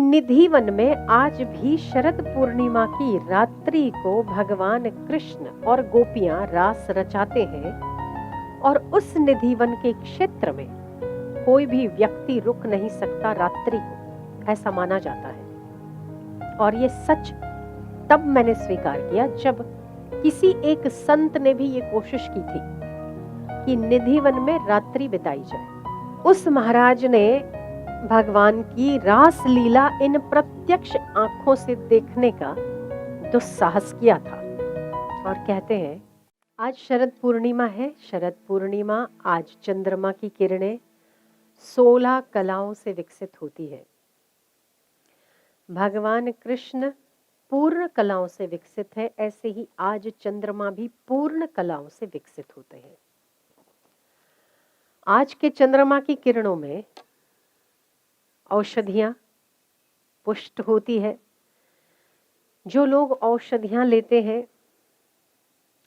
निधि one में आज भी शरद पूर्णिमा की रात्रि को भगवान कृष्ण और गोपियां रास रचाते हैं और उस निधि वन के क्षेत्र में कोई भी व्यक्ति रुक नहीं सकता रात्रि को, ऐसा माना जाता है। और ये सच तब मैंने स्वीकार किया जब किसी एक संत ने भी ये कोशिश की थी कि निधि वन में रात्रि बिताई जाए। उस महाराज ने भगवान की रास लीला इन प्रत्यक्ष आंखों से देखने का दुस्साहस किया था। और कहते हैं आज शरद पूर्णिमा है। शरद पूर्णिमा आज चंद्रमा की किरणें 16 कलाओं से विकसित होती है। भगवान कृष्ण पूर्ण कलाओं से विकसित है, ऐसे ही आज चंद्रमा भी पूर्ण कलाओं से विकसित होते हैं। आज के चंद्रमा की किरणों में औषधियां पुष्ट होती है। जो लोग औषधियां लेते हैं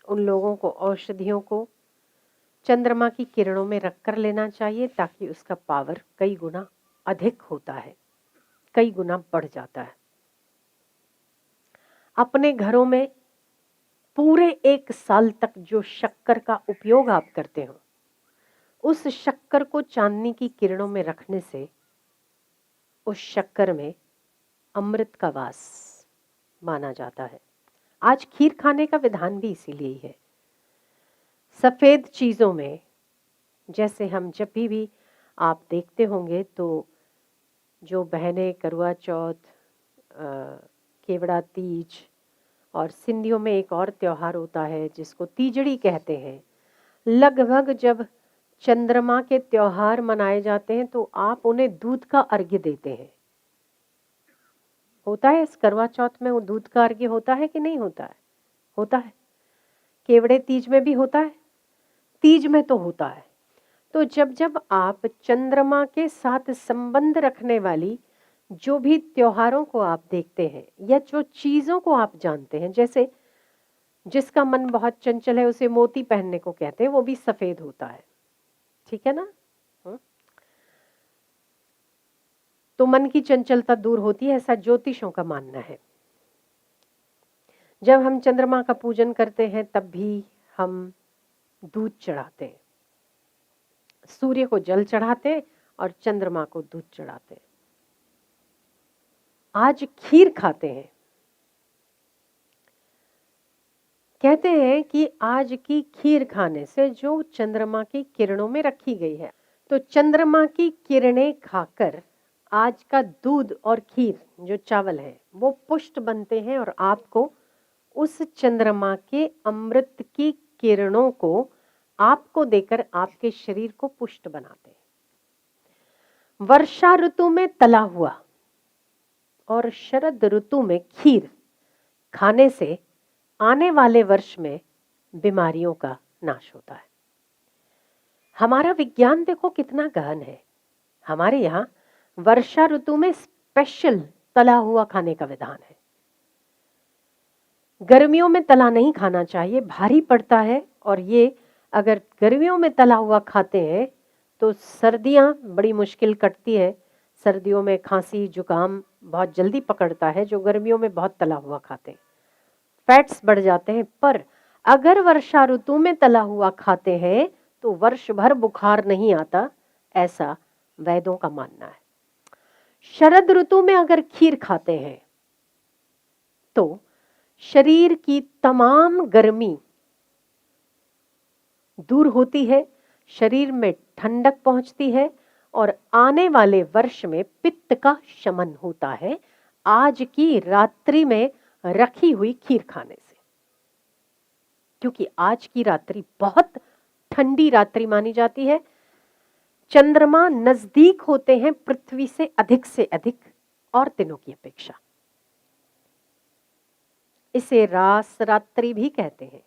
उन लोगों को औषधियों को चंद्रमा की किरणों में रखकर लेना चाहिए, ताकि उसका पावर कई गुना अधिक होता है, कई गुना बढ़ जाता है। अपने घरों में पूरे 1 साल तक जो शक्कर का उपयोग आप करते हो, उस शक्कर को चांदनी की किरणों में रखने से उस शक्कर में अमृत का वास माना जाता है। आज खीर खाने का विधान भी इसीलिए ही है। सफेद चीजों में, जैसे हम जब भी आप देखते होंगे तो जो बहनें करवा चौथ, केवड़ा तीज और सिंधियों में एक और त्योहार होता है जिसको तीजड़ी कहते हैं, लगभग जब चंद्रमा के त्योहार मनाए जाते हैं तो आप उन्हें दूध का अर्घ्य देते हैं। होता है इस करवा चौथ में वो दूध का अर्घ्य होता है कि नहीं होता है? होता है। केवड़े तीज में भी होता है, तीज में तो होता है। तो जब जब आप चंद्रमा के साथ संबंध रखने वाली जो भी त्योहारों को आप देखते हैं या जो चीजों को आप जानते हैं, जैसे जिसका मन बहुत चंचल है उसे मोती पहनने को कहते हैं, वो भी सफेद होता है, ठीक है ना? तो मन की चंचलता दूर होती है, ऐसा ज्योतिषों का मानना है। जब हम चंद्रमा का पूजन करते हैं तब भी हम दूध चढ़ाते हैं, सूर्य को जल चढ़ाते हैं और चंद्रमा को दूध चढ़ाते हैं। आज खीर खाते हैं। कहते हैं कि आज की खीर खाने से जो चंद्रमा की किरणों में रखी गई है, तो चंद्रमा की किरणें खाकर आज का दूध और खीर जो चावल है वो पुष्ट बनते हैं और आपको उस चंद्रमा के अमृत की किरणों को आपको देकर आपके शरीर को पुष्ट बनाते हैं। वर्षा ऋतु में तला हुआ और शरद ऋतु में खीर खाने से आने वाले वर्ष में बीमारियों का नाश होता है। हमारा विज्ञान देखो कितना गहन है। हमारे यहाँ वर्षा ऋतु में स्पेशल तला हुआ खाने का विधान है। गर्मियों में तला नहीं खाना चाहिए, भारी पड़ता है, और ये अगर गर्मियों में तला हुआ खाते हैं तो सर्दियां बड़ी मुश्किल कटती है। सर्दियों में खांसी जुकाम बहुत जल्दी पकड़ता है जो गर्मियों में बहुत तला हुआ खाते हैं, फैट्स बढ़ जाते हैं। पर अगर वर्षा ऋतु में तला हुआ खाते हैं तो वर्ष भर बुखार नहीं आता, ऐसा वैद्यों का मानना है। शरद ऋतु में अगर खीर खाते हैं तो शरीर की तमाम गर्मी दूर होती है, शरीर में ठंडक पहुंचती है और आने वाले वर्ष में पित्त का शमन होता है आज की रात्रि में रखी हुई खीर खाने से। क्योंकि आज की रात्रि बहुत ठंडी रात्रि मानी जाती है। चंद्रमा नजदीक होते हैं पृथ्वी से अधिक और दिनों की अपेक्षा। इसे रास रात्रि भी कहते हैं।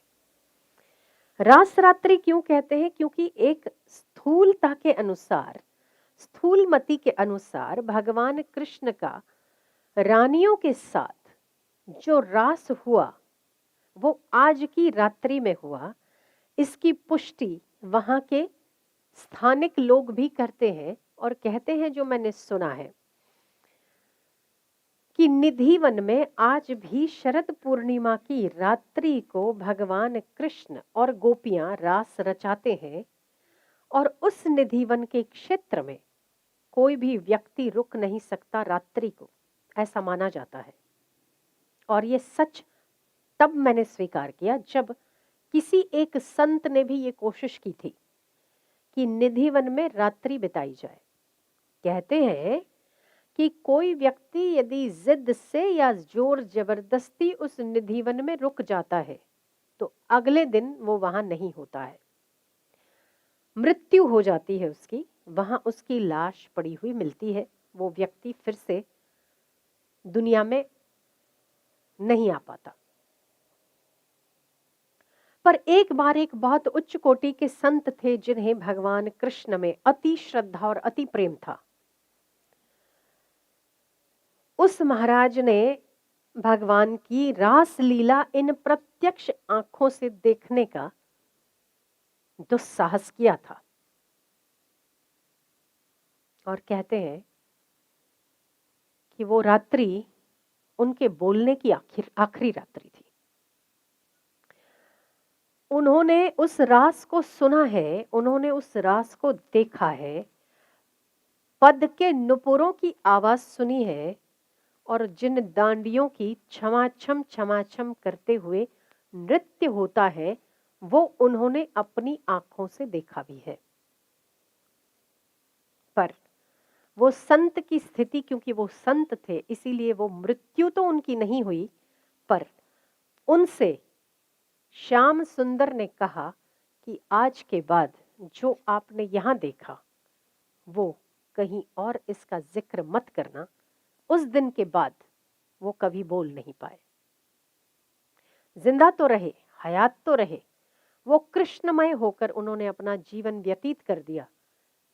रास रात्रि क्यों कहते हैं? क्योंकि एक स्थूलता के अनुसार, स्थूलमति के अनुसार भगवान कृष्ण का रानियों के साथ जो रास हुआ वो आज की रात्रि में हुआ। इसकी पुष्टि वहां के स्थानिक लोग भी करते हैं और कहते हैं, जो मैंने सुना है, कि निधिवन में आज भी शरद पूर्णिमा की रात्रि को भगवान कृष्ण और गोपियां रास रचाते हैं और उस निधिवन के क्षेत्र में कोई भी व्यक्ति रुक नहीं सकता रात्रि को, ऐसा माना जाता है। और ये सच तब मैंने स्वीकार किया जब किसी एक संत ने भी ये कोशिश की थी कि निधिवन में रात्रि बिताई जाए। कहते हैं कि कोई व्यक्ति यदि जिद से या जोर जबरदस्ती उस निधिवन में रुक जाता है तो अगले दिन वो वहां नहीं होता है, मृत्यु हो जाती है उसकी, वहां उसकी लाश पड़ी हुई मिलती है, वो व्यक्ति फिर से दुनिया में नहीं आ पाता। पर एक बार एक बहुत उच्च कोटि के संत थे जिन्हें भगवान कृष्ण में अति श्रद्धा और अति प्रेम था। उस महाराज ने भगवान की रास लीला इन प्रत्यक्ष आंखों से देखने का दुस्साहस किया था और कहते हैं कि वो रात्रि उनके बोलने की आखिरी रात्रि थी। उन्होंने उस रास को सुना है, उन्होंने उस रास को देखा है, पद के नुपुरों की आवाज सुनी है और जिन दांडियों की छमाछम करते हुए नृत्य होता है वो उन्होंने अपनी आंखों से देखा भी है। पर वो संत की स्थिति, क्योंकि वो संत थे इसीलिए वो मृत्यु तो उनकी नहीं हुई, पर उनसे श्याम सुंदर ने कहा कि आज के बाद जो आपने यहां देखा वो कहीं और इसका जिक्र मत करना। उस दिन के बाद वो कभी बोल नहीं पाए। जिंदा तो रहे, हयात तो रहे, वो कृष्णमय होकर उन्होंने अपना जीवन व्यतीत कर दिया,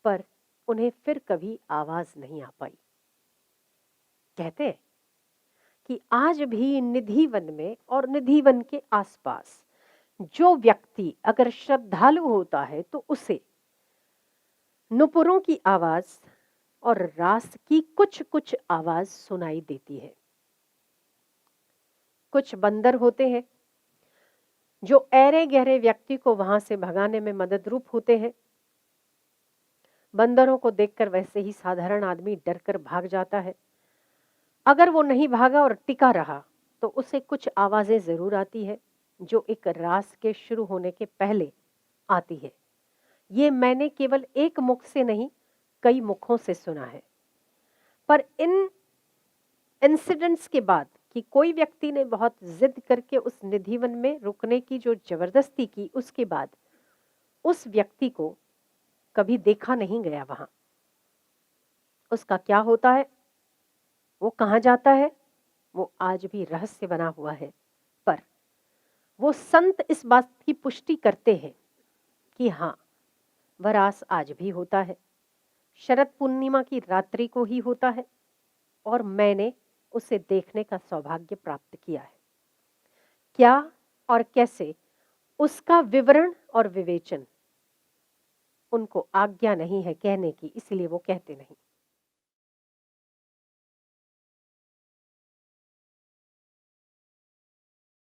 पर उन्हें फिर कभी आवाज नहीं आ पाई। कहते हैं कि आज भी निधिवन में और निधिवन के आसपास जो व्यक्ति अगर श्रद्धालु होता है तो उसे नुपुरों की आवाज और रास की कुछ कुछ आवाज सुनाई देती है। कुछ बंदर होते हैं जो ऐरे गहरे व्यक्ति को वहां से भगाने में मदद रूप होते हैं। बंदरों को देखकर वैसे ही साधारण आदमी डरकर भाग जाता है। अगर वो नहीं भागा और टिका रहा तो उसे कुछ आवाजें जरूर आती है जो एक रास के शुरू होने के पहले आती है। ये मैंने केवल एक मुख से नहीं कई मुखों से सुना है। पर इन इंसिडेंट्स के बाद कि कोई व्यक्ति ने बहुत जिद करके उस निधिवन में रुकने की जो जबरदस्ती की, उसके बाद उस व्यक्ति को कभी देखा नहीं गया वहां। उसका क्या होता है, वो कहां जाता है, वो आज भी रहस्य बना हुआ है। पर वो संत इस बात की पुष्टि करते हैं कि हाँ, वह रास आज भी होता है, शरद पूर्णिमा की रात्रि को ही होता है और मैंने उसे देखने का सौभाग्य प्राप्त किया है। क्या और कैसे, उसका विवरण और विवेचन उनको आज्ञा नहीं है कहने की, इसलिए वो कहते नहीं।